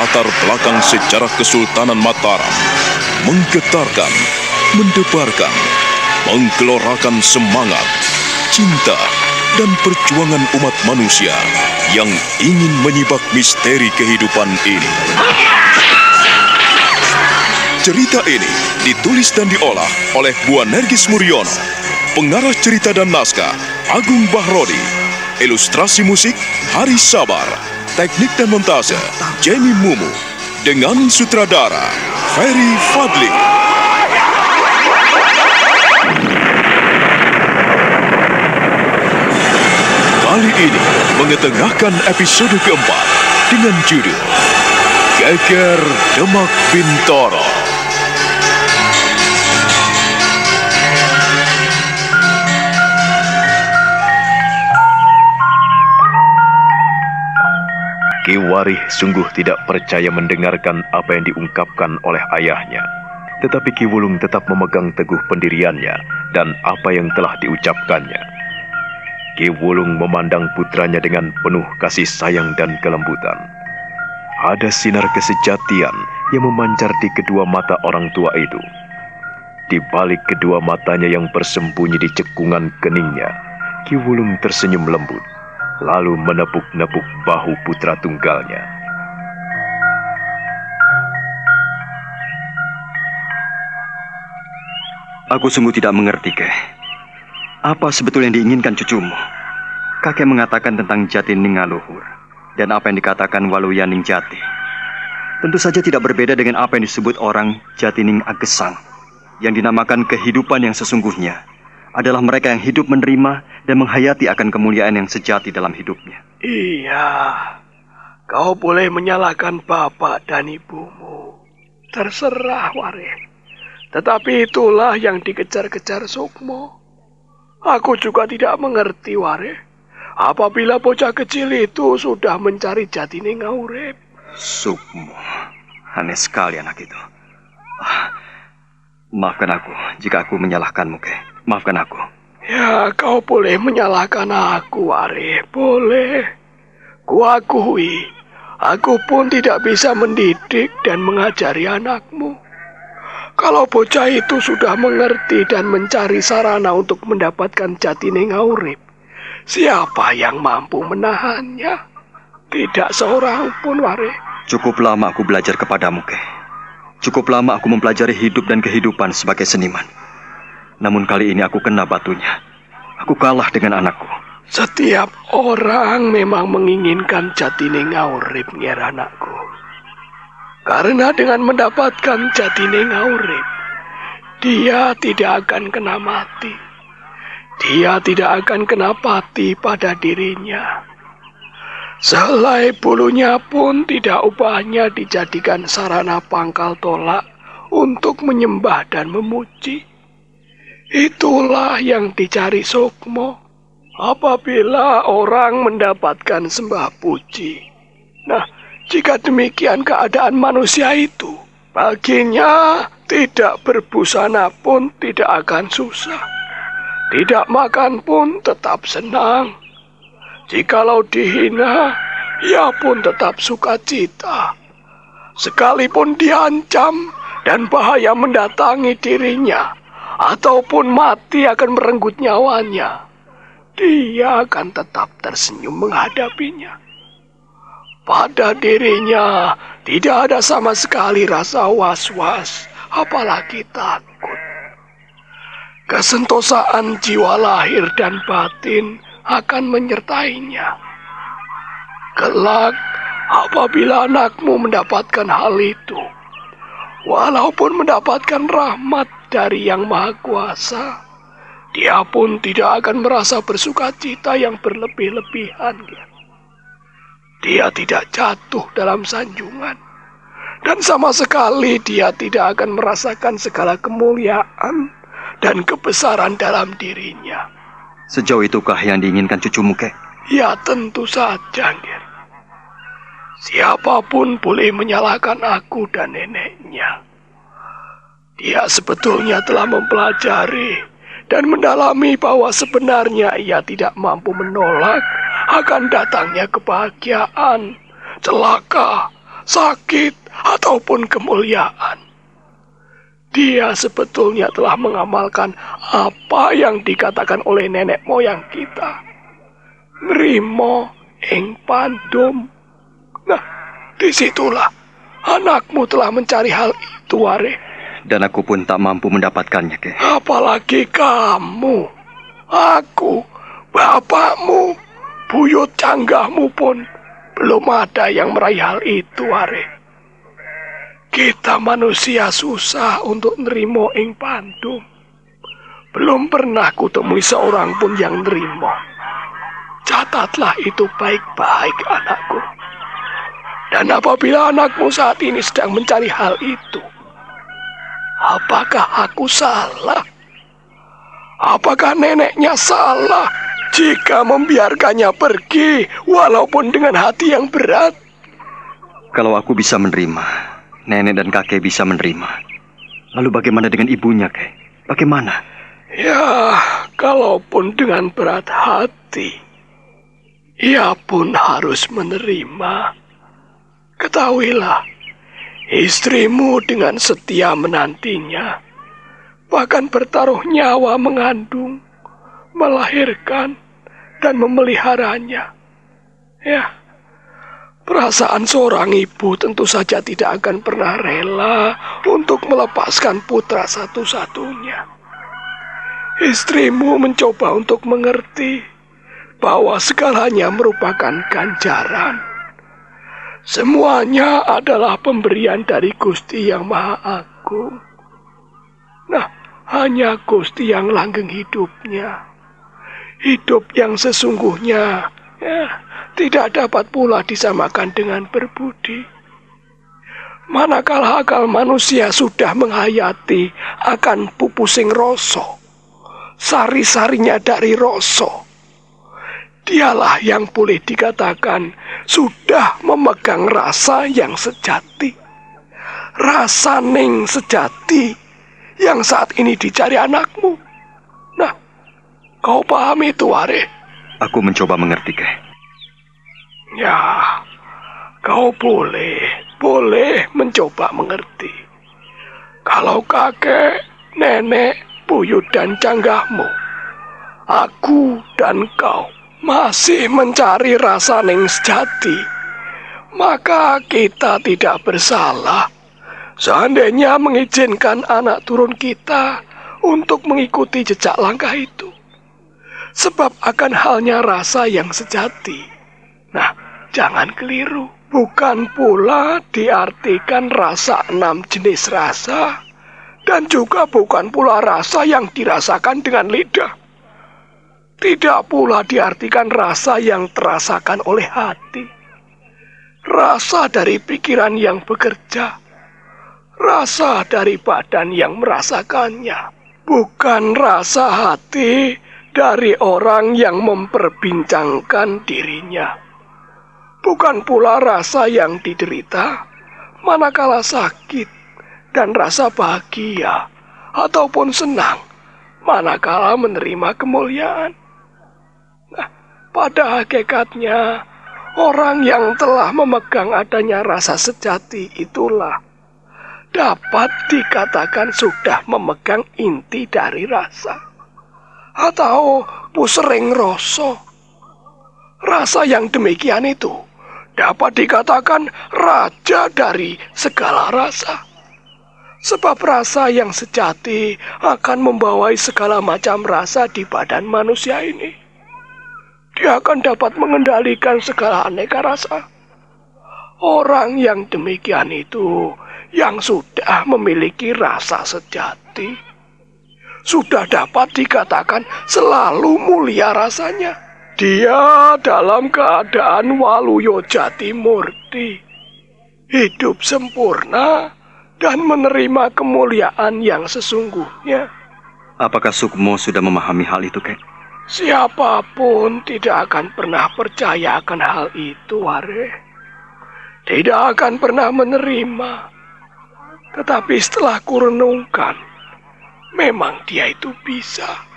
latar belakang sejarah Kesultanan Mataram, menggetarkan, mendebarkan, menggelorakan semangat, cinta, dan perjuangan umat manusia yang ingin menyibak misteri kehidupan ini. Cerita ini ditulis dan diolah oleh Bu Nergis Muriono, pengarah cerita dan naskah Agung Bahrodi, ilustrasi musik Haris Sabar, teknik dan montase Jamie Mumu, dengan sutradara Ferry Fadli. Kali ini mengetengahkan episode keempat dengan judul Geger Demak Bintoro. Ki Warih sungguh tidak percaya mendengarkan apa yang diungkapkan oleh ayahnya. Tetapi Ki Wulung tetap memegang teguh pendiriannya dan apa yang telah diucapkannya. Ki Wulung memandang putranya dengan penuh kasih sayang dan kelembutan. Ada sinar kesejatian yang memancar di kedua mata orang tua itu. Di balik kedua matanya yang bersembunyi di cekungan keningnya, Ki Wulung tersenyum lembut, lalu menepuk-nepuk bahu putra tunggalnya. Aku sungguh tidak mengerti, Keh. Apa sebetulnya yang diinginkan cucumu? Kakek mengatakan tentang Jatining Ngaluhur dan apa yang dikatakan Waluyaning Jati. Tentu saja tidak berbeda dengan apa yang disebut orang Jatining Agesang. Yang dinamakan kehidupan yang sesungguhnya adalah mereka yang hidup menerima dan menghayati akan kemuliaan yang sejati dalam hidupnya. Iya, kau boleh menyalahkan bapak dan ibumu. Terserah, Warih. Tetapi itulah yang dikejar-kejar Sukmo. Aku juga tidak mengerti, Warih. Apabila bocah kecil itu sudah mencari Jatining Ngaurip. Sukmo, aneh sekali anak itu. Maafkan aku jika aku menyalahkanmu, Keh. Maafkan aku. Ya, kau boleh menyalahkan aku, Warih. Boleh. Kuakui, aku pun tidak bisa mendidik dan mengajari anakmu. Kalau bocah itu sudah mengerti dan mencari sarana untuk mendapatkan Jatining Ngaurip, siapa yang mampu menahannya? Tidak seorang pun, Warih. Cukup lama aku belajar kepadamu, Keh. Cukup lama aku mempelajari hidup dan kehidupan sebagai seniman. Namun kali ini aku kena batunya. Aku kalah dengan anakku. Setiap orang memang menginginkan Jatining Ngaurip, Nyer anakku. Karena dengan mendapatkan Jatining Ngaurip, dia tidak akan kena mati. Dia tidak akan kena pati pada dirinya. Sehelai bulunya pun tidak ubahnya dijadikan sarana pangkal tolak untuk menyembah dan memuji. Itulah yang dicari Sukmo apabila orang mendapatkan sembah puji. Nah, jika demikian keadaan manusia itu, baginya tidak berbusana pun tidak akan susah. Tidak makan pun tetap senang. Jikalau dihina, ia pun tetap sukacita. Sekalipun diancam dan bahaya mendatangi dirinya, ataupun mati akan merenggut nyawanya, dia akan tetap tersenyum menghadapinya. Pada dirinya tidak ada sama sekali rasa was-was, apalagi takut. Kesentosaan jiwa lahir dan batin akan menyertainya. Kelak, apabila anakmu mendapatkan hal itu, walaupun mendapatkan rahmat dari Yang Maha Kuasa, dia pun tidak akan merasa bersukacita yang berlebih-lebihan. Dia tidak jatuh dalam sanjungan, dan sama sekali dia tidak akan merasakan segala kemuliaan dan kebesaran dalam dirinya. Sejauh itukah yang diinginkan cucumu, Kek? Ya tentu saja, Nger. Siapapun boleh menyalahkan aku dan neneknya. Dia sebetulnya telah mempelajari dan mendalami bahwa sebenarnya ia tidak mampu menolak akan datangnya kebahagiaan, celaka, sakit, ataupun kemuliaan. Dia sebetulnya telah mengamalkan apa yang dikatakan oleh nenek moyang kita. Nrimo ing pandum. Nah, disitulah anakmu telah mencari hal itu, Are. Dan aku pun tak mampu mendapatkannya, Kek. Apalagi kamu, aku, bapakmu, buyut canggahmu pun belum ada yang meraih hal itu, Are. Kita manusia susah untuk nerimo ing pandum. Belum pernah kutemui seorang pun yang nerimo. Catatlah itu baik-baik, anakku. Dan apabila anakmu saat ini sedang mencari hal itu, apakah aku salah? Apakah neneknya salah jika membiarkannya pergi walaupun dengan hati yang berat? Kalau aku bisa menerima, nenek dan kakek bisa menerima. Lalu bagaimana dengan ibunya, Kek? Bagaimana? Ya, kalaupun dengan berat hati, ia pun harus menerima. Ketahuilah, istrimu dengan setia menantinya, bahkan bertaruh nyawa mengandung, melahirkan, dan memeliharanya. Ya, perasaan seorang ibu tentu saja tidak akan pernah rela untuk melepaskan putra satu-satunya. Istrimu mencoba untuk mengerti bahwa segalanya merupakan ganjaran. Semuanya adalah pemberian dari Gusti yang Maha Agung. Nah, hanya Gusti yang langgeng hidupnya. Hidup yang sesungguhnya tidak dapat pula disamakan dengan berbudi. Manakala akal manusia sudah menghayati akan pupusing rasa, sari-sarinya dari rasa, dialah yang boleh dikatakan sudah memegang rasa yang sejati. Rasa ning sejati yang saat ini dicari anakmu. Nah, kau paham itu, Are? Aku mencoba mengerti, Kek. Ya, kau boleh mencoba mengerti. Kalau kakek, nenek, buyut dan canggahmu, aku dan kau masih mencari rasa ning sejati, maka kita tidak bersalah seandainya mengizinkan anak turun kita untuk mengikuti jejak langkah itu. Sebab akan halnya rasa yang sejati. Nah, jangan keliru. Bukan pula diartikan rasa 6 jenis rasa, dan juga bukan pula rasa yang dirasakan dengan lidah. Tidak pula diartikan rasa yang terasakan oleh hati. Rasa dari pikiran yang bekerja. Rasa dari badan yang merasakannya. Bukan rasa hati dari orang yang memperbincangkan dirinya. Bukan pula rasa yang diderita manakala sakit, dan rasa bahagia ataupun senang manakala menerima kemuliaan. Nah, pada hakikatnya, orang yang telah memegang adanya rasa sejati itulah dapat dikatakan sudah memegang inti dari rasa. Atau pusering rasa. Rasa yang demikian itu dapat dikatakan raja dari segala rasa. Sebab rasa yang sejati akan membawai segala macam rasa di badan manusia ini. Dia akan dapat mengendalikan segala aneka rasa. Orang yang demikian itu yang sudah memiliki rasa sejati, sudah dapat dikatakan selalu mulia rasanya. Dia dalam keadaan waluyo jati murti, hidup sempurna dan menerima kemuliaan yang sesungguhnya. Apakah Sukmo sudah memahami hal itu, Kek? Siapapun tidak akan pernah percaya akan hal itu, Are. Tidak akan pernah menerima. Tetapi setelah kurenungkan, memang dia itu bisa.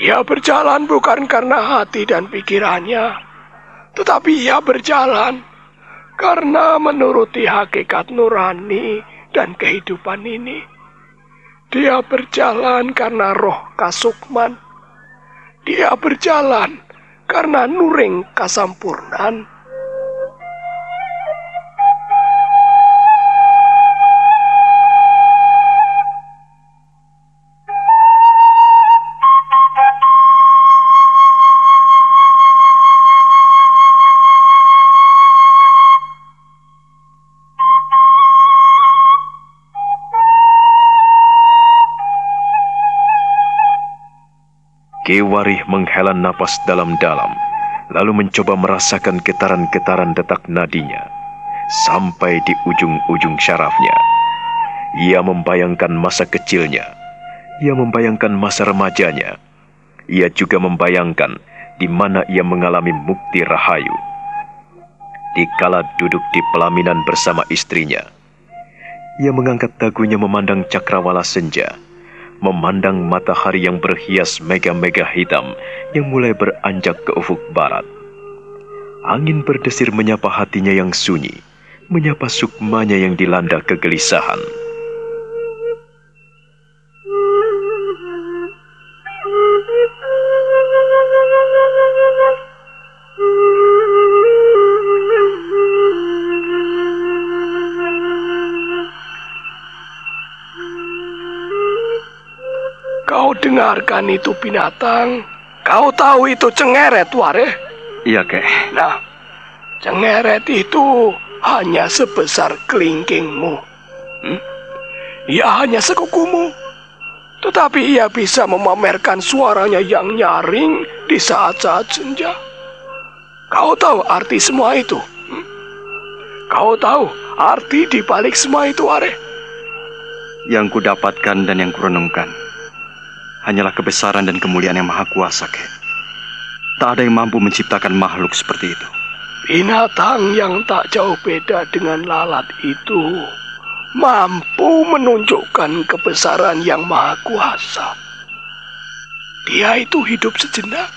Dia berjalan bukan karena hati dan pikirannya, tetapi ia berjalan Karena menuruti hakikat nurani dan kehidupan ini, dia berjalan karena roh kasukman. Dia berjalan karena nuring kasampurnan. Ki Warih menghela napas dalam-dalam, lalu mencoba merasakan getaran-getaran detak nadinya. Sampai di ujung-ujung syarafnya, ia membayangkan masa kecilnya. Ia membayangkan masa remajanya. Ia juga membayangkan di mana ia mengalami mukti rahayu. Dikala duduk di pelaminan bersama istrinya, ia mengangkat dagunya memandang cakrawala senja, memandang matahari yang berhias mega-mega hitam yang mulai beranjak ke ufuk barat. Angin berdesir menyapa hatinya yang sunyi, menyapa sukmanya yang dilanda kegelisahan. Kau dengarkan itu binatang? Kau tahu itu cengeret, Warih? Iya, Kek. Nah, cengeret itu hanya sebesar kelingkingmu. Ia hanya sekukumu. Tetapi ia bisa memamerkan suaranya yang nyaring di saat-saat senja. Kau tahu arti semua itu? Kau tahu arti di balik semua itu, Warih? Yang kudapatkan dan yang kurenungkan hanyalah kebesaran dan kemuliaan yang maha kuasa, Kek. Tak ada yang mampu menciptakan makhluk seperti itu. Binatang yang tak jauh beda dengan lalat itu mampu menunjukkan kebesaran yang maha kuasa. Dia itu hidup sejenak,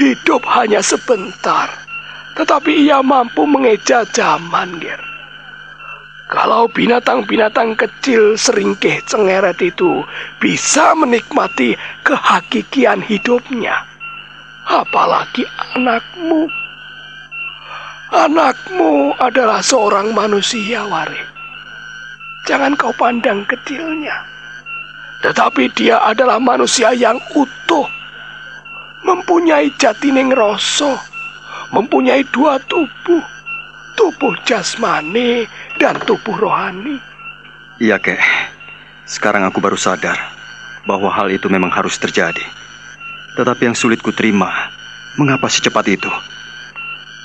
hidup hanya sebentar, tetapi ia mampu mengeja zaman, Ger. Kalau binatang-binatang kecil seringkeh cengeret itu bisa menikmati kehakikian hidupnya, apalagi anakmu. Anakmu adalah seorang manusia, Warih. Jangan kau pandang kecilnya, tetapi dia adalah manusia yang utuh, mempunyai jatining rasa, mempunyai dua tubuh, tubuh jasmani dan tubuh rohani. Iya, Kek. Sekarang aku baru sadar bahwa hal itu memang harus terjadi. Tetapi yang sulit kuterima, mengapa secepat itu?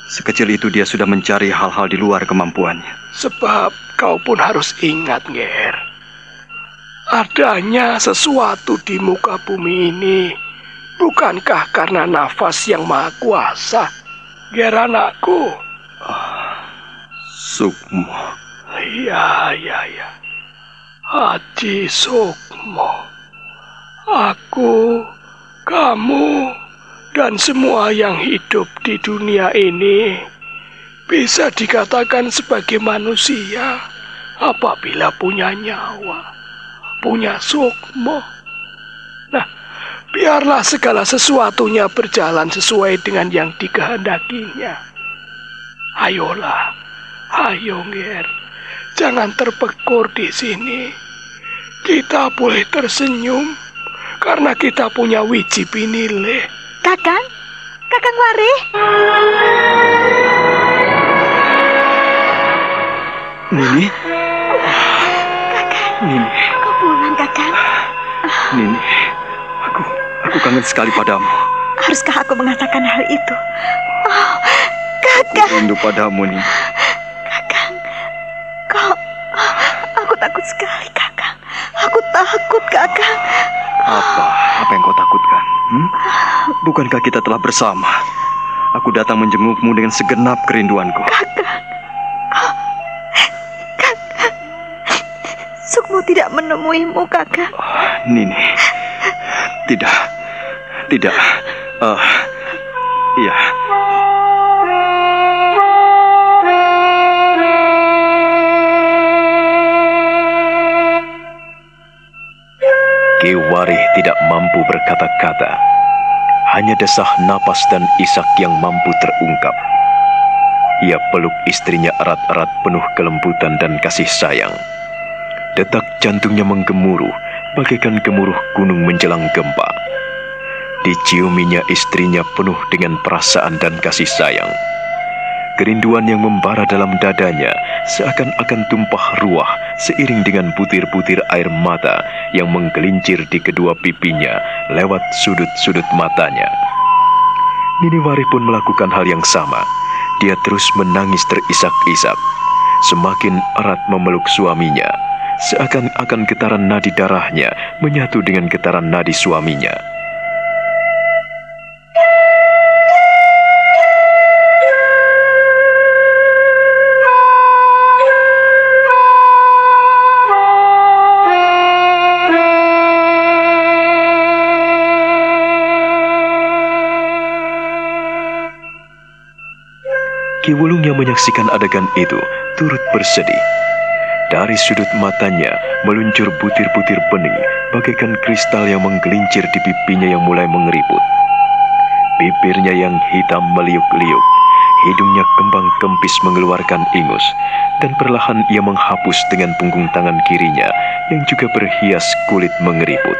Sekecil itu dia sudah mencari hal-hal di luar kemampuannya. Sebab kau pun harus ingat, Ger. Adanya sesuatu di muka bumi ini bukankah karena nafas yang maha kuasa, Ger anakku? Sukmo. Iya. Haji Sukmo. Aku, kamu, dan semua yang hidup di dunia ini bisa dikatakan sebagai manusia apabila punya nyawa, punya sukmo. Nah, biarlah segala sesuatunya berjalan sesuai dengan yang dikehendakinya. Ayolah, ayo, Ger. Jangan terpekur di sini. Kita boleh tersenyum karena kita punya wiji pinile. Kakang Warih. Nini? Nini. Kau pulang, Kakang? Nini, aku kangen sekali padamu. Haruskah aku mengatakan hal itu? Oh, Kakang. Aku rindu padamu, Nini. Kakang, aku takut sekali, Kakang. Aku takut, Kakang. Apa yang kau takutkan? Bukankah kita telah bersama? Aku datang menjengukmu dengan segenap kerinduanku. Kakang, Sukmo tidak menemuimu, Kakang. Nini, tidak. Iya. Ki Warih tidak mampu berkata-kata. Hanya desah napas dan isak yang mampu terungkap. Ia peluk istrinya erat-erat penuh kelembutan dan kasih sayang. Detak jantungnya menggemuruh bagaikan gemuruh gunung menjelang gempa. Diciuminya istrinya penuh dengan perasaan dan kasih sayang. Kerinduan yang membara dalam dadanya seakan-akan tumpah ruah seiring dengan butir-butir air mata yang menggelincir di kedua pipinya lewat sudut-sudut matanya. Nini Warih pun melakukan hal yang sama. Dia terus menangis terisak-isak, semakin erat memeluk suaminya, seakan-akan getaran nadi darahnya menyatu dengan getaran nadi suaminya. Ki Wulung yang menyaksikan adegan itu turut bersedih. Dari sudut matanya meluncur butir-butir bening bagaikan kristal yang menggelincir di pipinya yang mulai mengeriput. Bibirnya yang hitam meliuk-liuk, hidungnya kembang kempis mengeluarkan ingus, dan perlahan ia menghapus dengan punggung tangan kirinya yang juga berhias kulit mengeriput.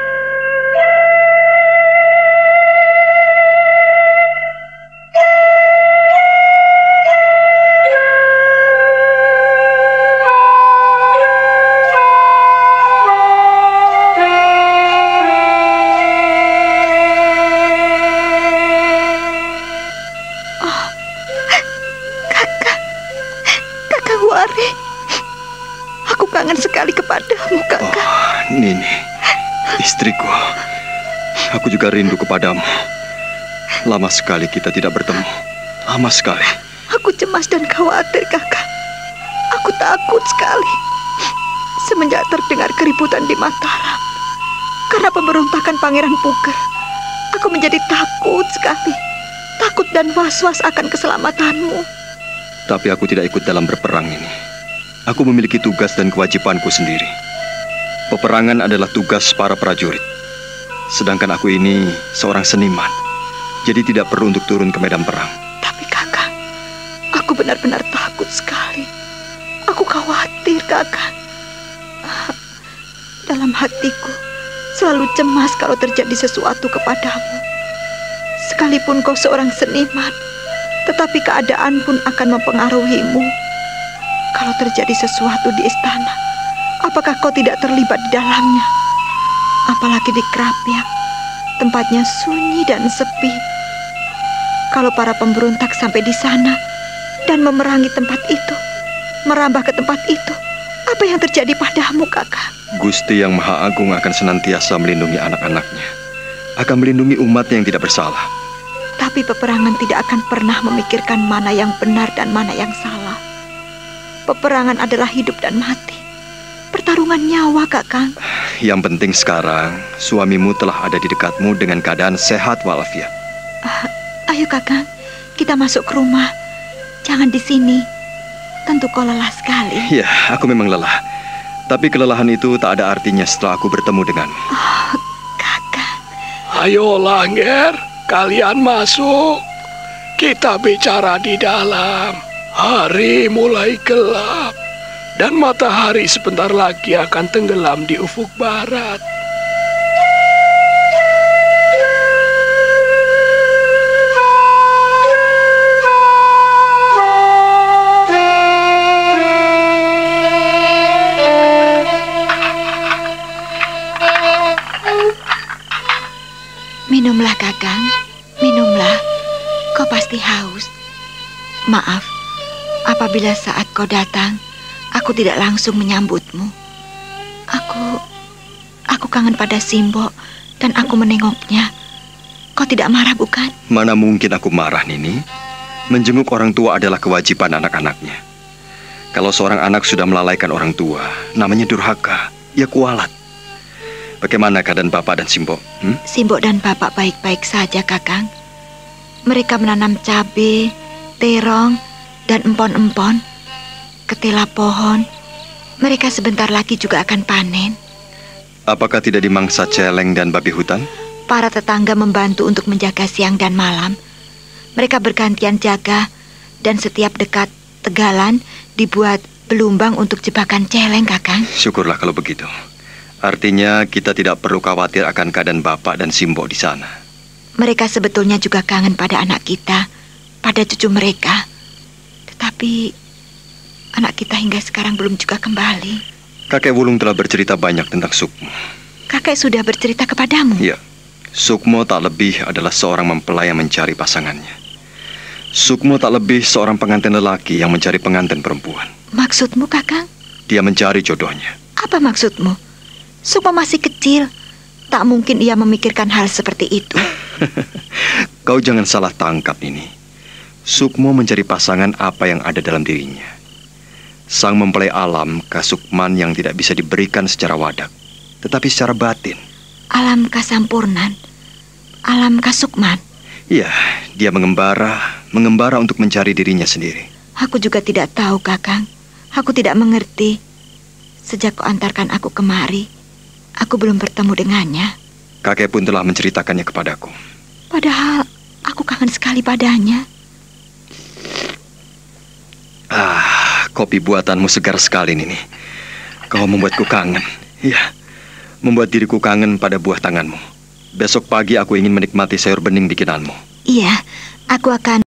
Nini, istriku, aku juga rindu kepadamu. Lama sekali kita tidak bertemu. Lama sekali. Aku cemas dan khawatir, Kakak. Aku takut sekali. Semenjak terdengar keributan di Mataram karena pemberontakan Pangeran Puger, aku menjadi takut sekali. Takut dan was-was akan keselamatanmu. Tapi aku tidak ikut dalam berperang ini. Aku memiliki tugas dan kewajibanku sendiri. Peperangan adalah tugas para prajurit. Sedangkan aku ini seorang seniman, jadi tidak perlu untuk turun ke medan perang. Tapi Kakak, aku benar-benar takut sekali. Aku khawatir, Kakak. Dalam hatiku selalu cemas kalau terjadi sesuatu kepadamu. Sekalipun kau seorang seniman, tetapi keadaan pun akan mempengaruhimu. Kalau terjadi sesuatu di istana, apakah kau tidak terlibat di dalamnya? Apalagi di Krapyak, tempatnya sunyi dan sepi. Kalau para pemberontak sampai di sana dan memerangi tempat itu, merambah ke tempat itu, apa yang terjadi padamu, Kakak? Gusti yang Maha Agung akan senantiasa melindungi anak-anaknya, akan melindungi umat yang tidak bersalah. Tapi peperangan tidak akan pernah memikirkan mana yang benar dan mana yang salah. Peperangan adalah hidup dan mati, pertarungan nyawa, Kakang. Yang penting sekarang suamimu telah ada di dekatmu dengan keadaan sehat walafiat. Ayo Kakang, kita masuk ke rumah. Jangan di sini. Tentu kau lelah sekali. Ya, aku memang lelah. Tapi kelelahan itu tak ada artinya setelah aku bertemu denganmu. Oh, Kakang. Ayolah, Nger, kalian masuk. Kita bicara di dalam. Hari mulai gelap dan matahari sebentar lagi akan tenggelam di ufuk barat. Minumlah, Kakang. Minumlah. Kau pasti haus. Maaf, apabila saat kau datang, aku tidak langsung menyambutmu. Aku kangen pada Simbo dan aku menengoknya. Kau tidak marah, bukan? Mana mungkin aku marah, Nini. Menjenguk orang tua adalah kewajiban anak-anaknya. Kalau seorang anak sudah melalaikan orang tua, namanya durhaka, ya kualat. Bagaimana keadaan Bapak dan Simbo? Simbo dan Bapak baik-baik saja, Kakang. Mereka menanam cabai, terong, dan empon-empon, ketela pohon. Mereka sebentar lagi juga akan panen. Apakah tidak dimangsa celeng dan babi hutan? Para tetangga membantu untuk menjaga siang dan malam. Mereka bergantian jaga, dan setiap dekat tegalan dibuat belumbang untuk jebakan celeng, Kakang. Syukurlah kalau begitu. Artinya kita tidak perlu khawatir akan keadaan Bapak dan Simbo di sana. Mereka sebetulnya juga kangen pada anak kita, pada cucu mereka. Tetapi anak kita hingga sekarang belum juga kembali. Kakek Wulung telah bercerita banyak tentang Sukmo. Kakek sudah bercerita kepadamu? Ya, Sukmo tak lebih adalah seorang mempelai yang mencari pasangannya. Sukmo tak lebih seorang pengantin lelaki yang mencari pengantin perempuan. Maksudmu, Kakang? Dia mencari jodohnya. Apa maksudmu? Sukmo masih kecil. Tak mungkin ia memikirkan hal seperti itu. Kau jangan salah tangkap ini. Sukmo mencari pasangan apa yang ada dalam dirinya. Sang mempelai alam kasukman yang tidak bisa diberikan secara wadak, tetapi secara batin. Alam kasampurnan, alam kasukman. Iya, dia mengembara untuk mencari dirinya sendiri. Aku juga tidak tahu, Kakang. Aku tidak mengerti. Sejak kau antarkan aku kemari, aku belum bertemu dengannya. Kakek pun telah menceritakannya kepadaku. Padahal aku kangen sekali padanya. Kopi buatanmu segar sekali, Nini. Kau membuatku kangen. Iya, membuat diriku kangen pada buah tanganmu. Besok pagi aku ingin menikmati sayur bening bikinanmu. Iya, aku akan